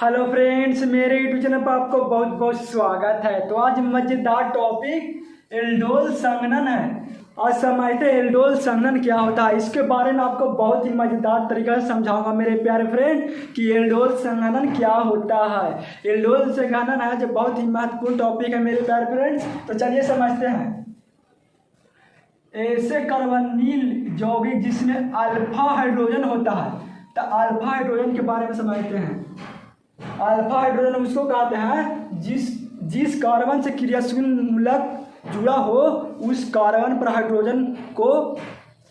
Hello friends, मेरे YouTube channel पर आपको बहुत बहुत स्वागत है। तो आज मजेदार टॉपिक एल्डोल संघनन है। आज समझते हैं एल्डोल संघनन क्या होता है। इसके बारे में आपको बहुत ही मजेदार तरीके से समझाऊंगा मेरे प्यारे फ्रेंड कि एल्डोल संघनन क्या होता है। एल्डोल संघनन है जो बहुत ही महत्वपूर्ण टॉपिक है मेरे प्यारे फ्रेंड्स। तो चलिए समझते हैं। ऐसे कार्बोनिल यौगिक जिसमें अल्फा हाइड्रोजन होता है, तो अल्फा हाइड्रोजन के बारे में समझते हैं। अल्फा हाइड्रोजन उसको कहते हैं जिस कार्बन से क्रियाशील मूलक जुड़ा हो, उस कार्बन पर हाइड्रोजन को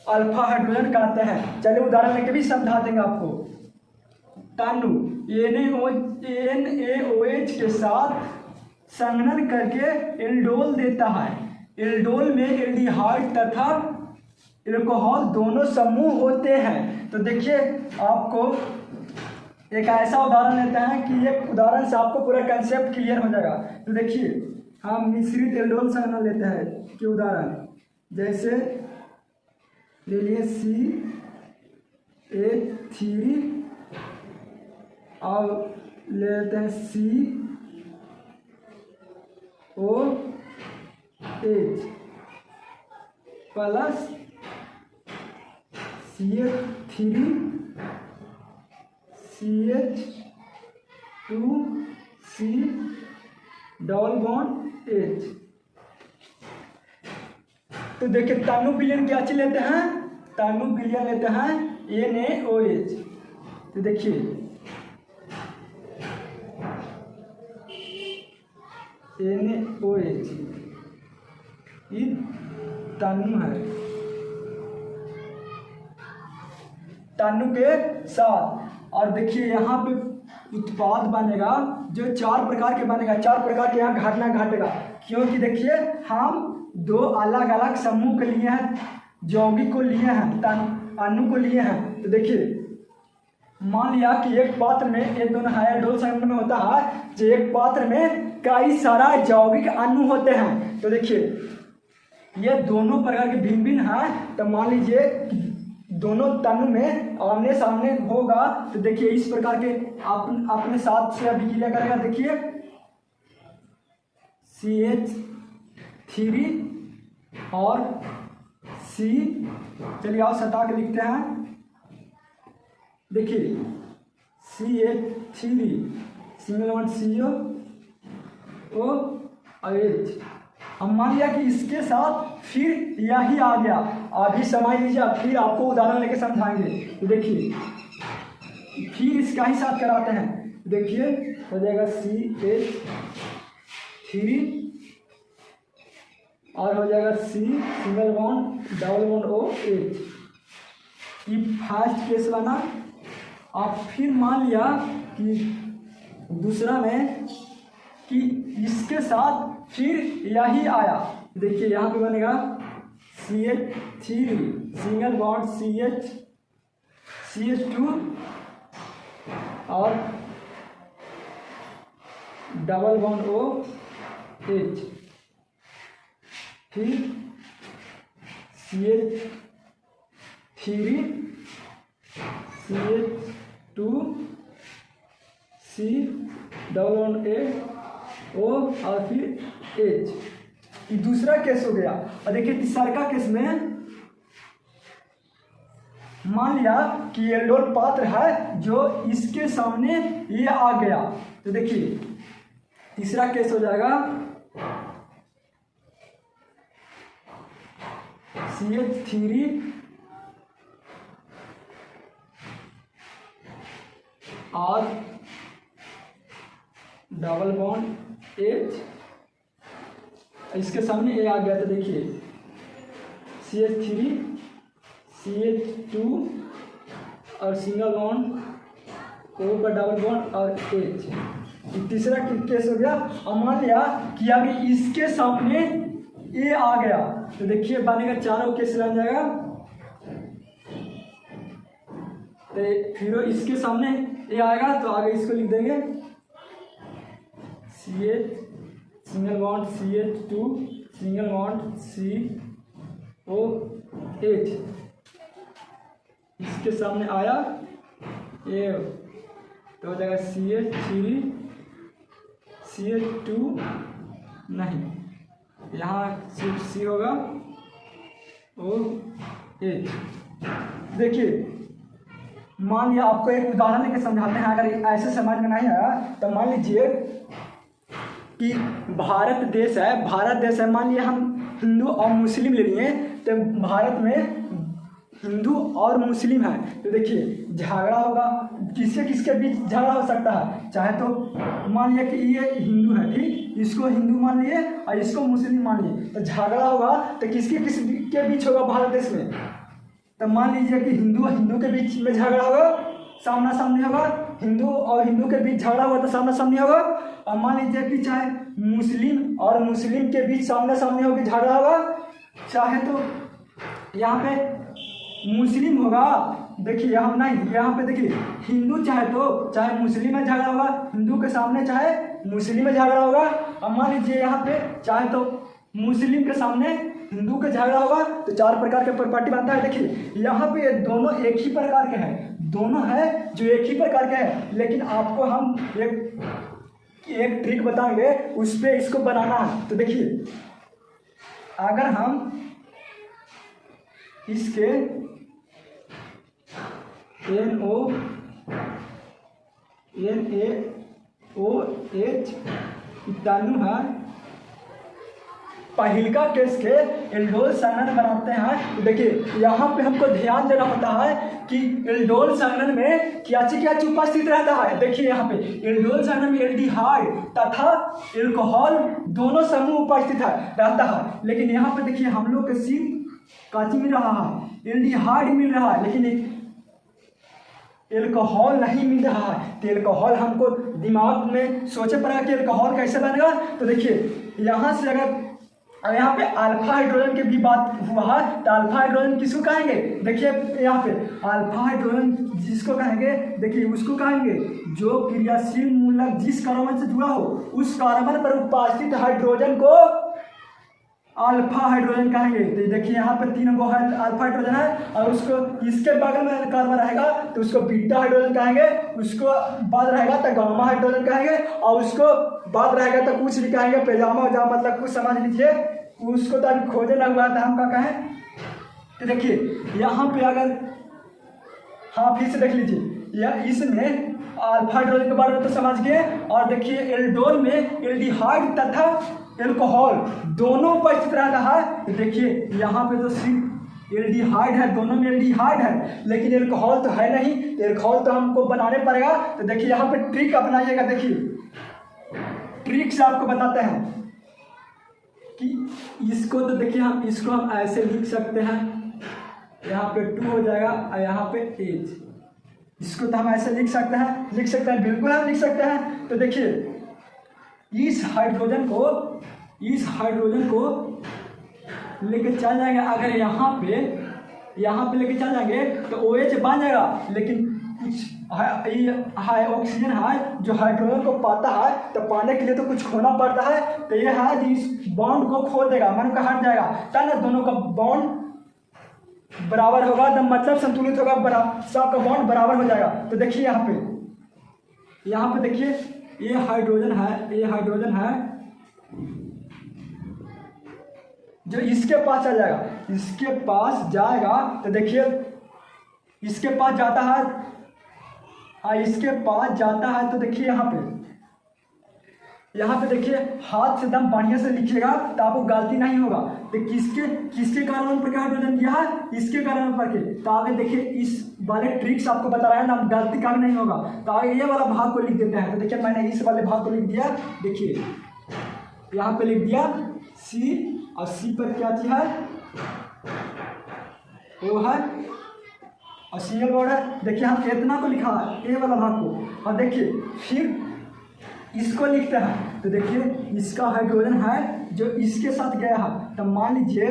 अल्फा हाइड्रोजन कहते हैं। चलिए उदाहरण लेके भी समझा देंगे आपको। तनु NaOH के साथ संघनन करके एल्डोल देता है। एल्डोल में एल्डिहाइड तथा एल्कोहल दोनों समूह होते हैं। तो देखिए, आपको एक ऐसा उदाहरण लेते हैं कि एक उदाहरण से आपको पूरा कंसेप्ट क्लियर हो जाएगा। तो देखिए, हम मिश्रित एल्डोल संघनन लेते हैं कि उदाहरण जैसे ले लिए CH3 और लेते हैं COH plus CH3 CH2C double bond H। तो देखिए, तनु विलयन क्या चीज लेते हैं? तनु विलयन लेते हैं NaOH। तो देखिए, NaOH ये तनु है। तनु के साथ, और देखिए यहाँ पे उत्पाद बनेगा जो 4 प्रकार के बनेगा। 4 प्रकार के यहाँ घटना घटेगा, क्योंकि देखिए हम 2 अलग अलग समूह के लिए हैं, यौगिक को लिए हैं, अणु को लिए हैं। तो देखिए, मान लिया कि एक पात्र में ये दोनों एल्डोल संघनन में होता है जो एक पात्र में कई सारा यौगिक अणु होते हैं। तो देखिए, ये दोनों प्रकार के भिन्न भिन्न हैं। तो मान लीजिए दोनों तनु में आमने सामने होगा। तो देखिए, इस प्रकार के अपने साथ से अभी क्रिया करेगा। देखिए, CH3 और C, चलिए आओ सटा के लिखते हैं। देखिए, CH3 सिंगल बॉन्ड CO और H। हम मान लिया कि इसके साथ फिर यही आ गया। अभी समझ लीजिए, फिर आपको उदाहरण लेके समझाएंगे। तो देखिए, फिर इसका ही साथ कराते हैं। देखिए, हो जाएगा CH3 और हो जाएगा C single bond double bond OH। ये फर्स्ट केस बना। आप फिर मान लिया कि दूसरा में कि इसके साथ फिर यही आया। देखिए, यहाँ पे बनेगा CH3 सिंगल बॉन्ड CH2 और डबल बॉन्ड OH। फिर CH3 CH2C double bond O और फिर H। ये दूसरा केस हो गया। और देखिए, तीसरा केस में मान लिया कि एल्डोल पात्र है जो इसके सामने ये आ गया। तो देखिए, तीसरा केस हो जाएगा CH3 और डबल बॉन्ड H, इसके सामने ए आ गया। तो देखिए, CH3 CH2 और सिंगल बॉन्ड O पर डबल बॉन्ड और H। तीसरा केस हो गया। और मान लिया कि अभी इसके सामने ए आ गया। तो देखिए, बनेगा चारों केस बन जाएगा। तो फिर इसके सामने ए आएगा, तो आगे इसको लिख देंगे CH single bond CH2 single bond COH। इसके सामने आया ये तो हो जाएगा CH2 नहीं, यहाँ सिर्फ C होगा OH। देखिए मान लिया, आपको एक उदाहरण लेके समझाते हैं, अगर ऐसे समझ में नहीं आया तो मान लीजिए कि भारत देश है, मान लिया हम हिंदू और मुस्लिम ले लिए, तो भारत में हिंदू और मुस्लिम है, तो देखिए झगड़ा होगा, किसके किसके बीच झगड़ा हो सकता है, चाहे तो मान लिया कि ये हिंदू है, ठीक, इसको हिंदू मान लिए और इसको मुस्लिम मान लिए, तो झगड़ा होगा तो किसके के बीच होगा भारत देश में, तो मान लीजिए कि हिंदू और हिंदू के बीच में झगड़ा होगा, सामना सामनी होगा, हिंदू और हिंदू के बीच झगड़ा हुआ तो सामना सामनी होगा, और मान लीजिए कि चाहे मुस्लिम और मुस्लिम के बीच सामना सामनी होकर झगड़ा होगा, चाहे तो यहाँ पे मुस्लिम होगा, देखिए यहाँ नहीं, यहाँ पे देखिए हिंदू चाहे मुस्लिम में झगड़ा होगा, हिंदू के सामने चाहे मुस्लिम में झगड़ा होगा, और मान लीजिए यहाँ पे चाहे तो मुस्लिम के सामने हिंदू का झगड़ा होगा, तो 4 प्रकार के प्रॉपर्टी बनता है। देखिए यहाँ पे दोनों एक ही प्रकार के हैं, दोनों है जो एक ही प्रकार के हैं, लेकिन आपको हम एक ट्रिक बताएंगे, उस पर इसको बनाना है। तो देखिए अगर हम इसके NaOH इक्तानु है, पहिलका केस के एल्डोल संघनन बनाते हैं, तो देखिए यहाँ पे हमको ध्यान देना होता है कि एल्डोल संघनन में क्या उपस्थित रहता है। देखिए यहाँ पे एल्डोल संघनन में एल्डिहाइड तथा एल्कोहल दोनों समूह उपस्थित रहता है, लेकिन यहाँ पे देखिए हम लोग के सिर्फ काची मिल रहा है, एल्डिहाइड मिल रहा है, लेकिन एल्कोहल नहीं मिल रहा है। तो एल्कोहल हमको दिमाग में सोचे पड़ा कि एल्कोहल कैसे बनेगा, तो देखिए यहाँ से अगर यहाँ पे अल्फा हाइड्रोजन की भी बात हुआ है, तो अल्फा हाइड्रोजन किसको कहेंगे, देखिए यहाँ पे अल्फा हाइड्रोजन जिसको कहेंगे, देखिए उसको कहेंगे जो क्रियाशील मूलक जिस कार्बन से जुड़ा हो उस कार्बन पर उपस्थित हाइड्रोजन को अल्फा हाइड्रोजन कहेंगे। तो देखिए यहाँ पे 3 गो अल्फा हाइड्रोजन है, और उसको इसके बगल में कार्बन रहेगा तो उसको बीटा हाइड्रोजन कहेंगे, उसको बाद रहेगा तो गामा हाइड्रोजन कहेंगे, और उसको बाद रहेगा तो कुछ भी कहेंगे, पैजामा उजामा, मतलब कुछ समझ लीजिए, उसको तो अभी खोजे ना हुआ था हम क्या कहें। तो देखिए यहाँ पे अगर हाँ फिर से देख लीजिए, या इसमें अल्फा हाइड्रोजन के बारे में तो समझ गए, और देखिए एल्डोल में एल्डिहाइड तथा एल्कोहल दोनों उपस्थित रहता है। देखिए यहाँ पे तो सिर्फ एल्डिहाइड है, दोनों में एल्डिहाइड है, लेकिन एल्कोहल तो है नहीं, तो एल्कोहल तो हमको बनाने पड़ेगा। तो देखिए यहाँ पे ट्रिक अपनाइएगा, देखिए ट्रिक से आपको बताते हैं कि इसको तो देखिए इसको हम ऐसे लिख सकते हैं, यहाँ पे 2 हो जाएगा और यहाँ पे H, इसको तो हम ऐसे लिख सकते हैं, बिल्कुल हम लिख सकते हैं। तो देखिए इस हाइड्रोजन को लेके चल जाएंगे, अगर यहाँ पे लेके चल जाएंगे तो OH बन जाएगा, लेकिन कुछ ऑक्सीजन है जो हाइड्रोजन को पाता है, तो पाने के लिए तो कुछ खोना पड़ता है, तो ये है इस बॉन्ड को खो देगा, मन का हट जाएगा, तब ना दोनों का बॉन्ड बराबर होगा, तो मतलब संतुलित होगा, सबका बॉन्ड बराबर हो जाएगा। तो देखिए यहाँ पे देखिए ये हाइड्रोजन है जो इसके पास चल जाएगा, इसके पास जाएगा, तो देखिए इसके पास जाता है, इसके पास जाता है, तो देखिए यहाँ पे देखिए हाथ से एकदम बढ़िया से लिखिएगा तो आपको गलती नहीं होगा। तो किसके कार्बन पर हाइड्रोजन दिया है, इसके कार्बन पर के, तो आगे देखिए इस वाले ट्रिक्स आपको बता रहा है ना, गलती का भी नहीं होगा। तो आगे ये वाला भाग को लिख देते हैं, तो देखिए मैंने इस वाले भाग को लिख दिया, देखिए यहाँ पे लिख दिया C, और C पर क्या चीज है, O है, और Cl बॉन्ड है। देखिए हम इतना को लिखा है, ए वाला भाग को, और देखिए फिर इसको लिखते हैं, तो देखिए इसका हाइड्रोजन है जो इसके साथ गया है, तो मान लीजिए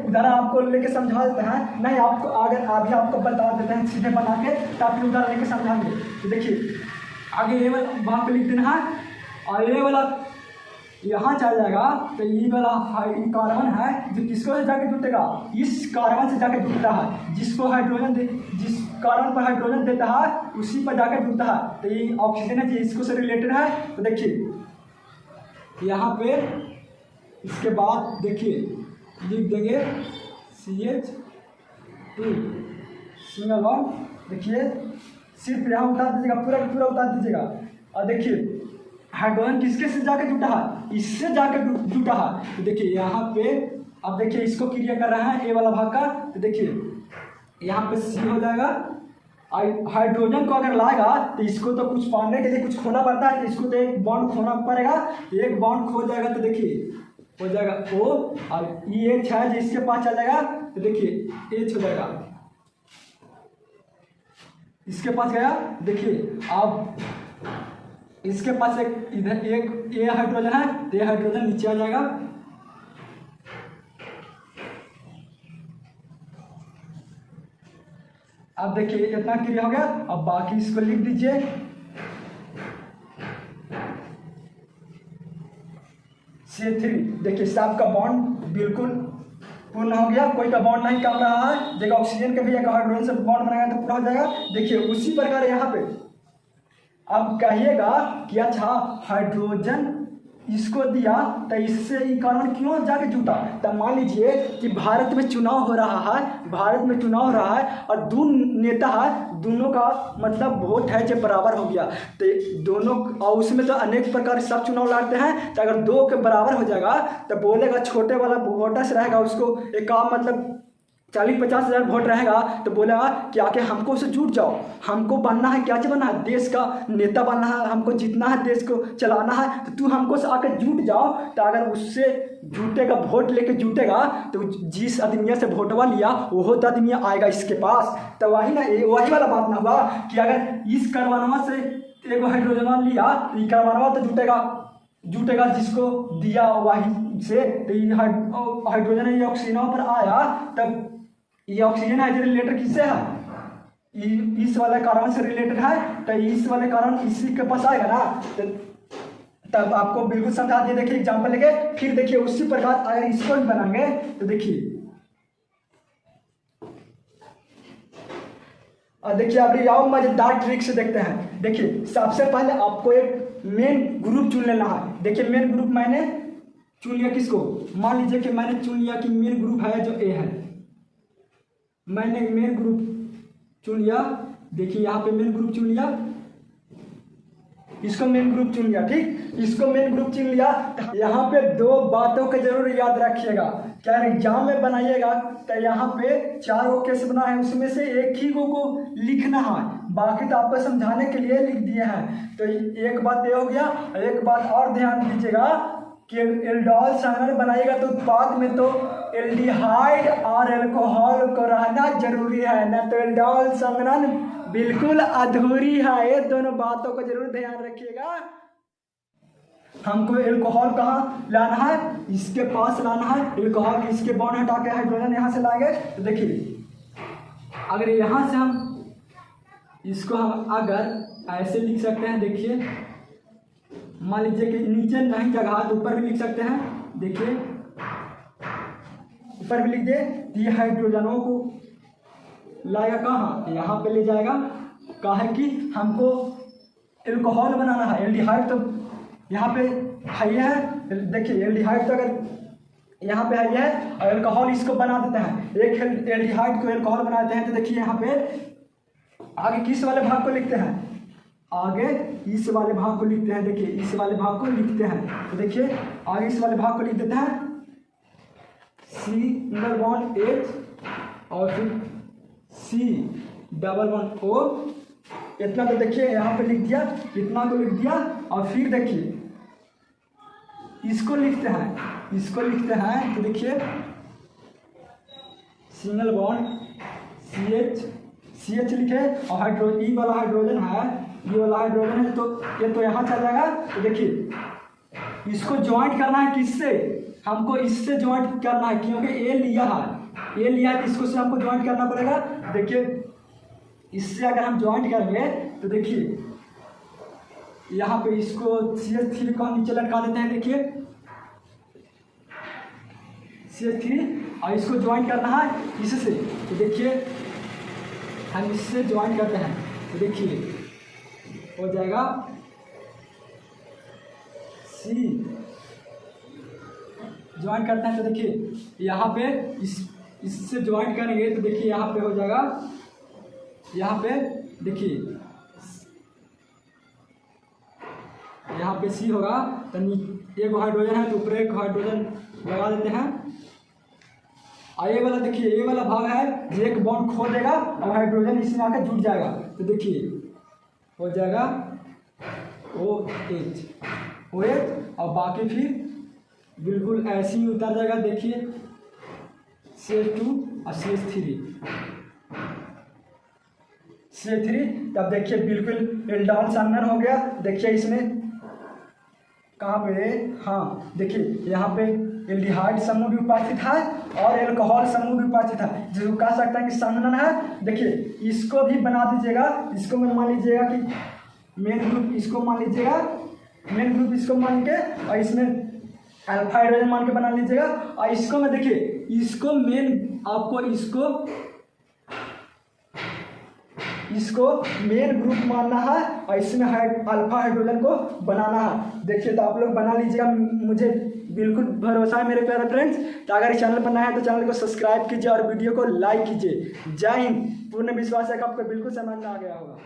उदाहरण आपको लेके समझा देते हैं, नहीं आपको अगर अभी आपको बता देते हैं सीधे बना के, तो आप उदाहरण लेके समझाएंगे। तो देखिए आगे ये वाला भाग पे लिख देना है, और ये वाला यहाँ चल जाएगा तो ये वाला कार्बन है जो किसको से जाके जुटेगा, इस कार्बन से जाके जुटता है, जिसको हाइड्रोजन जिस कार्बन पर हाइड्रोजन देता है उसी पर जाके जुटता है। तो ये ऑक्सीजन है, इसको से रिलेटेड है। तो देखिए यहाँ पे इसके बाद देखिए लिख देंगे CH2 सिंगल बॉन्ड। देखिए सिर्फ यहाँ उतार दीजिएगा, पूरा उतार दीजिएगा। और देखिए हाइड्रोजन किसके से जाके जुटा है, इससे जाके जुटा है। तो देखिए यहाँ पे अब देखिए इसको क्रिया कर रहा है ए वाला भाग का। तो देखिए यहाँ पे C हो जाएगा। हाइड्रोजन को अगर लाएगा तो इसको तो कुछ पाने के लिए कुछ खोना पड़ता है, तो इसको तो एक बॉन्ड खोना पड़ेगा। एक बॉन्ड खो जाएगा तो देखिए हो जाएगा O, और EH है जो इसके पास चल जाएगा तो देखिए H हो जाएगा, इसके पास गया। देखिए अब इसके पास एक इधर एक ए हाइड्रोजन है तो ये हाइड्रोजन नीचे आ जाएगा। अब देखिए इतना क्रिया हो गया। अब बाकी इसको लिख दीजिए। C3 देखिए साहब का बॉन्ड बिल्कुल पूर्ण हो गया, कोई का बॉन्ड नहीं कम रहा है। देखिए ऑक्सीजन का भी एक हाइड्रोजन से बॉन्ड बनाएगा तो पूरा हो जाएगा। देखिए उसी प्रकार यहाँ पे अब कहिएगा कि अच्छा हाइड्रोजन इसको दिया तो इससे ये कार्बन क्यों जाके जुटा। तो मान लीजिए कि भारत में चुनाव हो रहा है और दो नेता है, दोनों का मतलब वोट है जो बराबर हो गया। तो दोनों और उसमें तो अनेक प्रकार सब चुनाव लड़ते हैं। तो अगर दो के बराबर हो जाएगा तो बोलेगा छोटे वाला वोटर्स रहेगा उसको एक काम मतलब 40-50 हज़ार वोट रहेगा तो बोलेगा कि आके हमको उससे जुट जाओ, हमको बनना है, क्या बनना है, देश का नेता बनना है, हमको जीतना है, देश को चलाना है, तो तू हमको से आके जुट जाओ। तो अगर उससे जुटेगा, वोट लेके जुटेगा तो जिस आदमिया से वोटवा लिया वो तो आदमिया आएगा इसके पास। तो वही ना, वही वाला बात ना हुआ कि अगर इस कार्बनवा से एक हाइड्रोजन लिया तो ये कार्बनवा तो जुटेगा जिसको दिया वही से। तो ये हाइड्रोजन ये ऑक्सीजन पर आया, तब ये ऑक्सीजन है जो रिलेटेड किससे है, इस वाले कार्बन से रिलेटेड है। तो इस वाले कार्बन इसी के पास आएगा ना। तो तब आपको बिल्कुल समझा दिए। देखिए एग्जाम्पल लेके फिर देखिए उसी प्रकार अगर इसको भी बनाएंगे तो देखिए और देखिए अभी आओ मजेदार ट्रिक से देखते हैं। देखिए सबसे पहले आपको एक मेन ग्रुप चुन लेना है। देखिए मेन ग्रुप मैंने चुन लिया, किसको, मान लीजिए कि मैंने चुन लिया कि मेन ग्रुप है जो ए है, मैंने मेन ग्रुप चुन लिया। देखिए यहाँ पे मेन ग्रुप चुन लिया, इसको मेन ग्रुप चुन लिया, ठीक, इसको मेन ग्रुप चुन लिया। यहाँ पे दो बातों को जरूर याद रखिएगा, क्या एग्जाम में बनाइएगा तो यहाँ पे 4 गो केस बना है, उसमें से एक ही गो को लिखना है, बाकी तो आपको समझाने के लिए लिख दिए हैं। तो एक बात ये हो गया। एक बात और ध्यान दीजिएगा कि एल्डोल संघनन बनाइएगा तो उत्पाद में तो एल्डिहाइड और एल्कोहल को रहना जरूरी है, ना तो एल्डोल संघनन बिल्कुल अधूरी है। ये दोनों बातों को जरूर ध्यान रखिएगा। हमको एल्कोहल कहाँ लाना है, इसके पास लाना है। एल्कोहल इसके बॉन्ड हटा के हाइड्रोजन यहाँ से लाएंगे। तो देखिए अगर यहाँ से हम इसको हम अगर ऐसे लिख सकते हैं, देखिए मान लीजिए कि नीचे नहीं जगह तो ऊपर भी लिख सकते हैं। देखिए ऊपर भी लिख दे, ये हाइड्रोजनों को लाएगा कहाँ, यहाँ पे ले जाएगा। कहा है कि हमको एल्कोहल बनाना है, एल्डिहाइड तो यहाँ पे है। देखिए एल्डिहाइड तो अगर यहाँ पे है और एल्कोहल इसको बना देते हैं, एक एल्डिहाइड को एल्कोहल बनाते हैं। तो देखिए यहाँ पे आगे किस वाले भाग को लिखते हैं, आगे इस वाले भाग को लिखते हैं। देखिए इस वाले भाग को लिखते हैं। तो देखिए आगे इस वाले भाग को लिख देते हैं, सिंगल बॉन्ड H और फिर C डबल बॉन्ड O। इतना तो देखिए यहाँ पे लिख दिया, इतना को लिख दिया। और फिर देखिए इसको लिखते हैं, इसको लिखते हैं। तो देखिए सिंगल बॉन्ड CH लिखे और हाइड्रोजन ई वाला हाइड्रोजन है, ये वाला हाइड्रोजन है, तो ये तो यहाँ चल जाएगा। तो देखिए इसको ज्वाइंट करना है, किससे, हमको इससे ज्वाइंट करना है, क्योंकि ए लिया है, ए लिया है, इसको से हमको ज्वाइंट करना पड़ेगा। देखिए इससे अगर हम ज्वाइंट करेंगे तो देखिए यहाँ पे इसको CH3 को नीचे लटका देते हैं। देखिए CH3 और इसको ज्वाइन करना है इससे। तो देखिए हम इससे ज्वाइन करते हैं, तो देखिए हो जाएगा C ज्वाइन करते हैं। तो देखिए यहाँ पे इससे ज्वाइन करेंगे तो देखिए यहाँ पे हो जाएगा, यहाँ पे देखिए यहाँ पे C होगा, तो एक हाइड्रोजन है तो ऊपर एक हाइड्रोजन लगा देते हैं। और ये वाला देखिए, ये वाला भाग है जो एक बॉन्ड खो देगा और हाइड्रोजन इसमें आकर जुड़ जाएगा। तो देखिए हो जाएगा OH और बाकी फिर बिल्कुल ऐसे ही उतर जाएगा। देखिए CH2 और CH3 तब देखिए बिल्कुल एल्डोल संगठन हो गया। देखिए इसमें कहाँ पे, हाँ देखिए यहाँ पे एल्डिहाइड समूह भी उपस्थित है और एल्कोहल समूह भी उपस्थित है, जिसको कह सकते हैं कि संघनन है। देखिए इसको भी बना दीजिएगा, इसको में मान लीजिएगा कि मेन ग्रुप, इसको मान लीजिएगा मेन ग्रुप, इसको मान के और इसमें अल्फा हाइड्रोजन मान के बना लीजिएगा। और इसको में देखिए इसको मेन, आपको इसको मेन ग्रुप मानना है और इसमें अल्फा हाइड्रोजन को बनाना है। देखिए तो आप लोग बना लीजिएगा, मुझे बिल्कुल भरोसा है मेरे प्यारे फ्रेंड्स। तो अगर इस चैनल पर नया है तो चैनल को सब्सक्राइब कीजिए और वीडियो को लाइक कीजिए। जय हिंद। पूर्ण विश्वास है कि आपको बिल्कुल समझ में आ गया होगा।